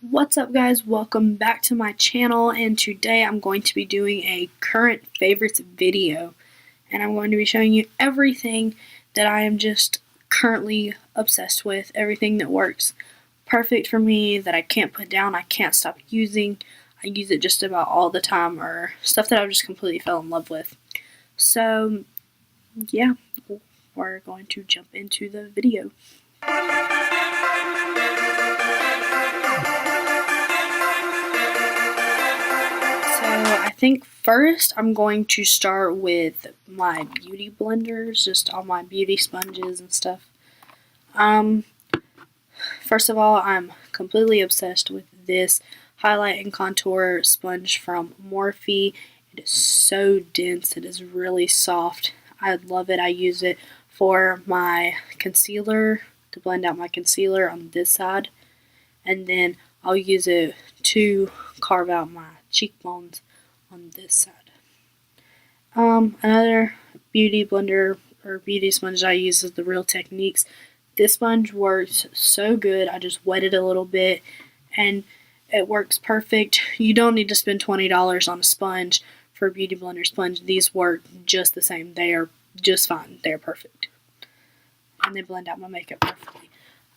What's up, guys? Welcome back to my channel, and today I'm going to be doing a current favorites video, and I'm going to be showing you everything that I am just currently obsessed with, everything that works perfect for me, that I can't put down, I can't stop using. I use it just about all the time, or stuff that I've just completely fell in love with. So yeah, we're going to jump into the video. I think first I'm going to start with my beauty blenders, just all my beauty sponges and stuff. First of all, I'm completely obsessed with this highlight and contour sponge from Morphe. It is so dense, it is really soft. I love it. I use it for my concealer, to blend out my concealer on this side, and then I'll use it to carve out my cheekbones on this side. Another beauty blender or beauty sponge I use is the Real Techniques. This sponge works so good. I just wet it a little bit and it works perfect. You don't need to spend $20 on a sponge for a beauty blender sponge. These work just the same. They are just fine. They're perfect. And they blend out my makeup perfectly.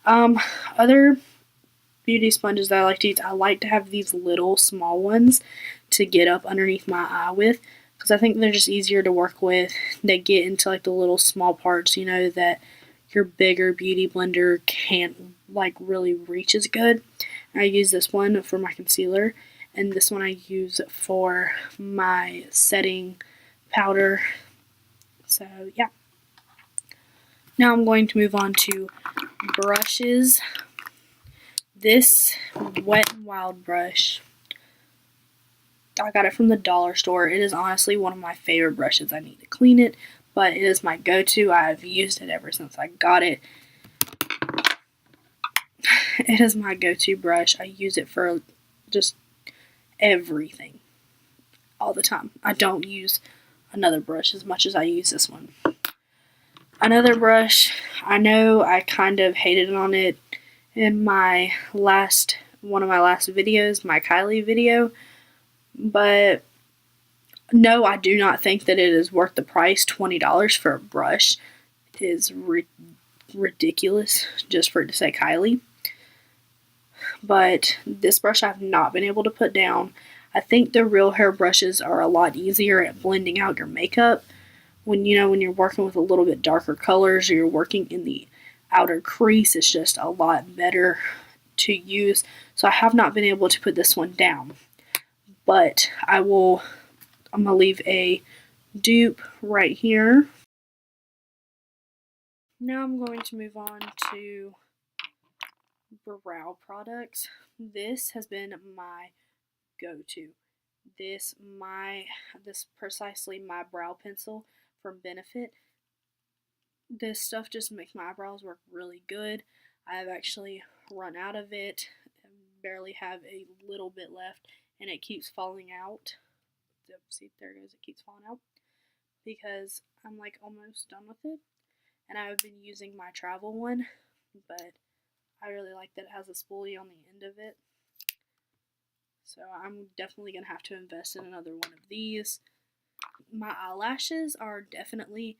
Other beauty sponges that I like to use, I like to have these little small ones to get up underneath my eye with, because I think they're just easier to work with. They get into like the little small parts, you know, that your bigger beauty blender can't like really reach as good. I use this one for my concealer, and this one I use for my setting powder. So yeah. Now I'm going to move on to brushes. This Wet n Wild brush, I got it from the dollar store. It is honestly one of my favorite brushes. I need to clean it, but it is my go-to. I've used it ever since I got it. It is my go-to brush. I use it for just everything all the time. I don't use another brush as much as I use this one. Another brush, I know I kind of hated on it in one of my last videos, my Kylie video, but no, I do not think that it is worth the price. $20 for a brush is ridiculous just for it to say Kylie. But this brush I've not been able to put down. I think the Real Hair brushes are a lot easier at blending out your makeup. When you're working with a little bit darker colors, or you're working in the outer crease, it's just a lot better to use. So I have not been able to put this one down, but I'm gonna leave a dupe right here. Now I'm going to move on to brow products. This has been my go-to. This precisely my brow pencil from Benefit. This stuff just makes my eyebrows work really good. I have actually run out of it. I barely have a little bit left, and it keeps falling out. See, there it goes. It keeps falling out because I'm like almost done with it. And I've been using my travel one, but I really like that it has a spoolie on the end of it. So I'm definitely going to have to invest in another one of these. My eyelashes are definitely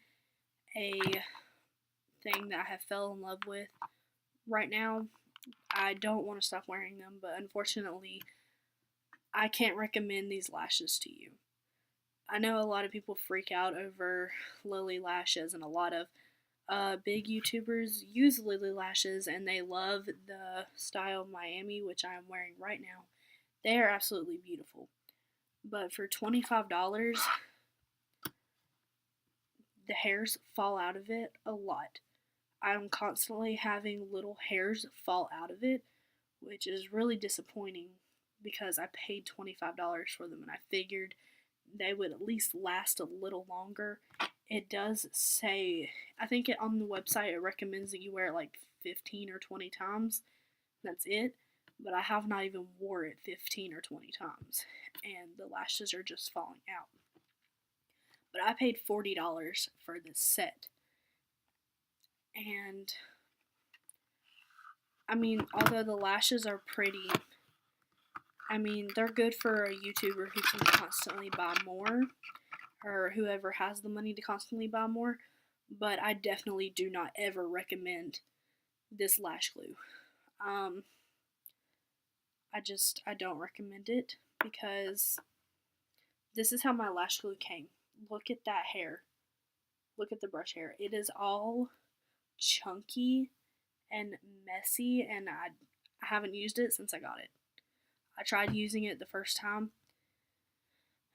a thing that I have fell in love with right now. I don't want to stop wearing them, but unfortunately I can't recommend these lashes to you. I know a lot of people freak out over Lily lashes, and a lot of big YouTubers use Lily lashes, and they love the style Miami, which I am wearing right now. They are absolutely beautiful. But for $25, the hairs fall out of it a lot. I'm constantly having little hairs fall out of it, which is really disappointing because I paid $25 for them and I figured they would at least last a little longer. It does say, I think on the website it recommends that you wear it like 15 or 20 times. That's it. But I have not even wore it 15 or 20 times, and the lashes are just falling out. But I paid $40 for this set. And I mean, although the lashes are pretty, I mean, they're good for a YouTuber who can constantly buy more, or whoever has the money to constantly buy more, but I definitely do not ever recommend this lash glue. Um, I don't recommend it because this is how my lash glue came. Look at that hair. Look at the brush hair. It is all chunky and messy, and I haven't used it since I got it. I tried using it the first time,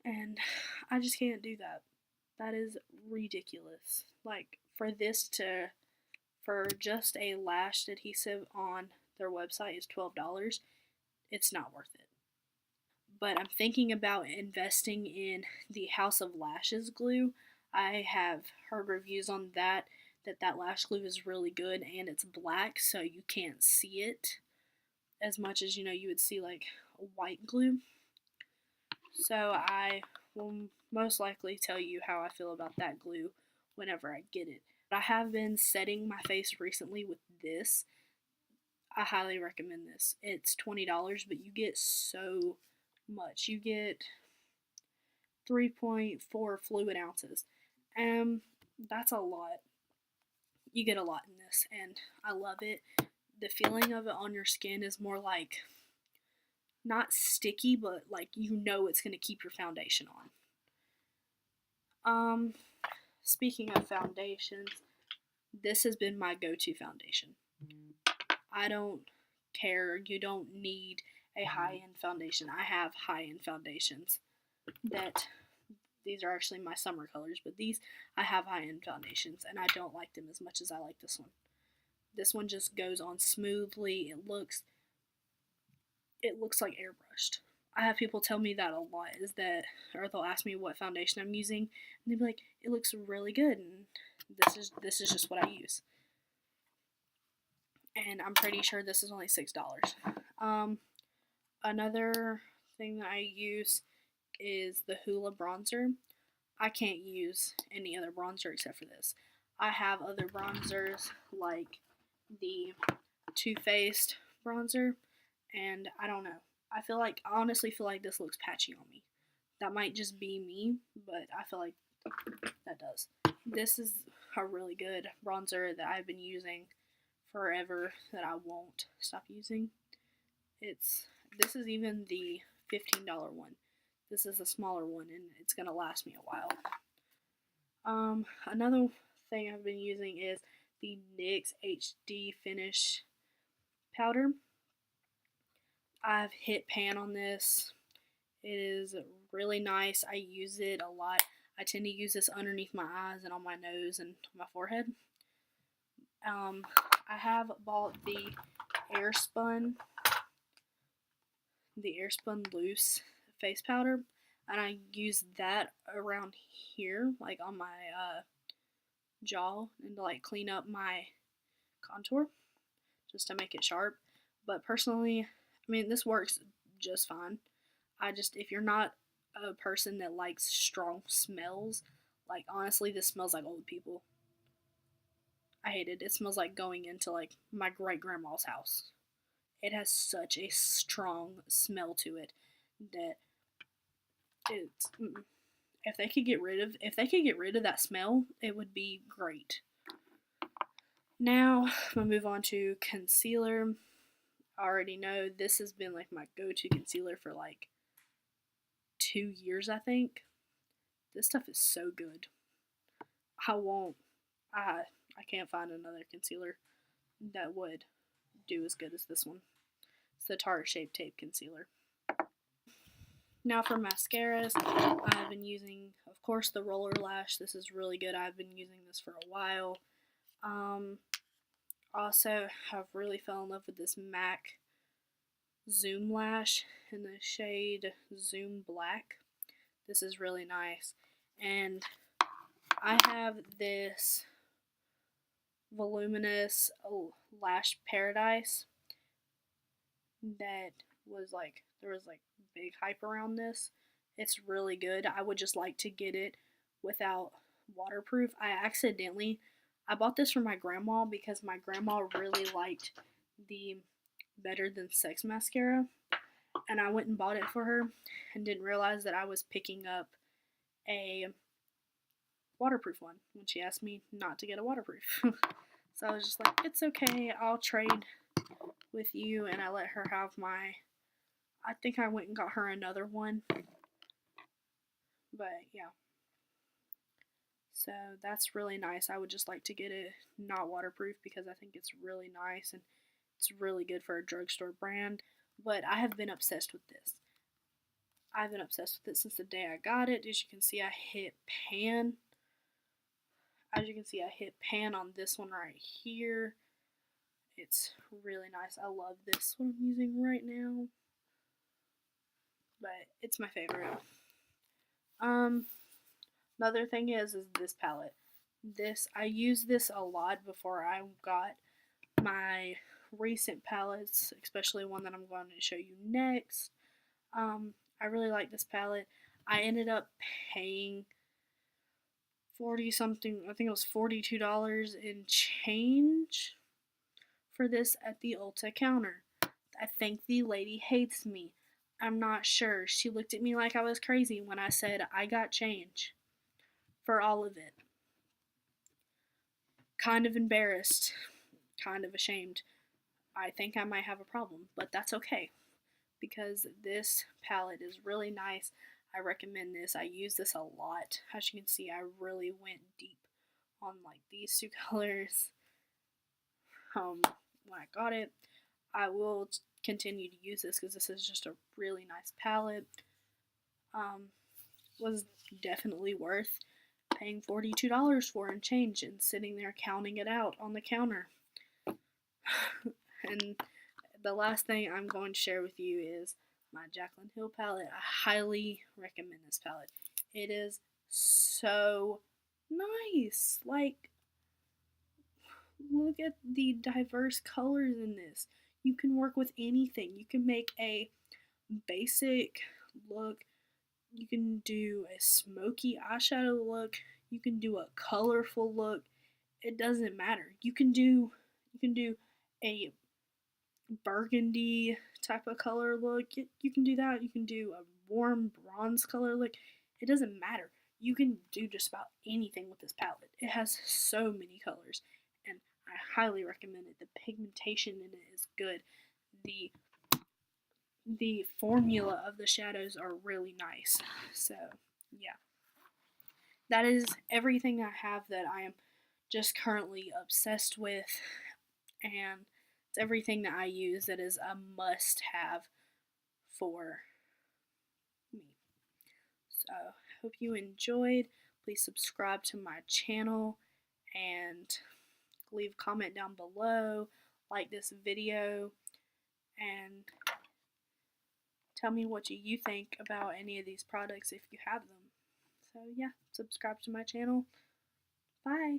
and I just can't do that. That is ridiculous. Like, for just a lash adhesive on their website is $12. It's not worth it. But I'm thinking about investing in the House of Lashes glue. I have heard reviews on that lash glue is really good, and it's black, so you can't see it as much as you would see like a white glue. So I will most likely tell you how I feel about that glue whenever I get it. I have been setting my face recently with this. I highly recommend this. It's $20, but you get so much. You get 3.4 fluid ounces. That's a lot. You get a lot in this, and I love it. The feeling of it on your skin is more like not sticky, but like it's going to keep your foundation on. Um, Speaking of foundations, this has been my go-to foundation. I don't care. You don't need a high-end foundation. I have high-end foundations that these are actually my summer colors, but I have high-end foundations, and I don't like them as much as I like this one. This one just goes on smoothly. It looks like airbrushed. I have people tell me that a lot, or they'll ask me what foundation I'm using, and they'll be like, "It looks really good," and this is just what I use. And I'm pretty sure this is only $6. Another thing that I use is the Hoola bronzer. I can't use any other bronzer except for this. I have other bronzers like the Too Faced bronzer, and I don't know. I honestly feel like this looks patchy on me. That might just be me, but I feel like that does. This is a really good bronzer that I've been using forever that I won't stop using. This is even the $15 one. This is a smaller one, and it's gonna last me a while. Another thing I've been using is the NYX HD Finish powder. I've hit pan on this. It is really nice. I use it a lot. I tend to use this underneath my eyes and on my nose and my forehead. I have bought Airspun the Airspun Loose face powder, and I use that around here, like on my jaw, and to like clean up my contour, just to make it sharp. But personally, I mean, this works just fine. If you're not a person that likes strong smells, like honestly, this smells like old people. I hate it. It smells like going into like my great grandma's house. It has such a strong smell to it that it's if they could get rid of that smell, it would be great. Now I'm gonna move on to concealer. I already know this has been like my go-to concealer for like 2 years, I think. This stuff is so good. I won't. I can't find another concealer that would do as good as this one. It's the Tarte Shape Tape Concealer. Now for mascaras, I've been using, of course, the Roller Lash. This is really good. I've been using this for a while. Also, I've really fell in love with this MAC Zoom Lash in the shade Zoom Black. This is really nice. And I have this Voluminous Lash Paradise that there was like big hype around this. It's really good. I would just like to get it without waterproof. I bought this for my grandma because my grandma really liked the Better Than Sex mascara, and I went and bought it for her and didn't realize that I was picking up a waterproof one when she asked me not to get a waterproof. So I was just like, it's okay, I'll trade with you, and I let her have I think I went and got her another one. But yeah. So that's really nice. I would just like to get it not waterproof because I think it's really nice and it's really good for a drugstore brand. But I have been obsessed with this. I've been obsessed with it since the day I got it. As you can see, I hit pan. As you can see, I hit pan on this one right here. It's really nice. I love this one I'm using right now. But it's my favorite. Another thing is this palette. I used this a lot before I got my recent palettes, especially one that I'm going to show you next. I really like this palette. I ended up paying 40 something, I think it was $42 in change for this at the Ulta counter. I think the lady hates me. I'm not sure. She looked at me like I was crazy when I said I got change for all of it. Kind of embarrassed, kind of ashamed. I think I might have a problem, but that's okay because this palette is really nice. I recommend this. I use this a lot. As you can see, I really went deep on like these two colors when I got it. I will continue to use this because this is just a really nice palette. Was definitely worth paying $42 for and change and sitting there counting it out on the counter. And the last thing I'm going to share with you is my Jaclyn Hill palette. I highly recommend this palette. It is so nice. Like, look at the diverse colors in this. You can work with anything. You can make a basic look. You can do a smoky eyeshadow look. You can do a colorful look. It doesn't matter. You can do a burgundy type of color look. You can do that. You can do a warm bronze color look. It doesn't matter. You can do just about anything with this palette. It has so many colors, and I highly recommend it. The pigmentation in it is good. The formula of the shadows are really nice. So yeah, that is everything I have that I am just currently obsessed with, and it's everything that I use that is a must-have for me. So I hope you enjoyed. Please subscribe to my channel and leave a comment down below, like this video, and tell me what you think about any of these products if you have them. So yeah, subscribe to my channel. Bye.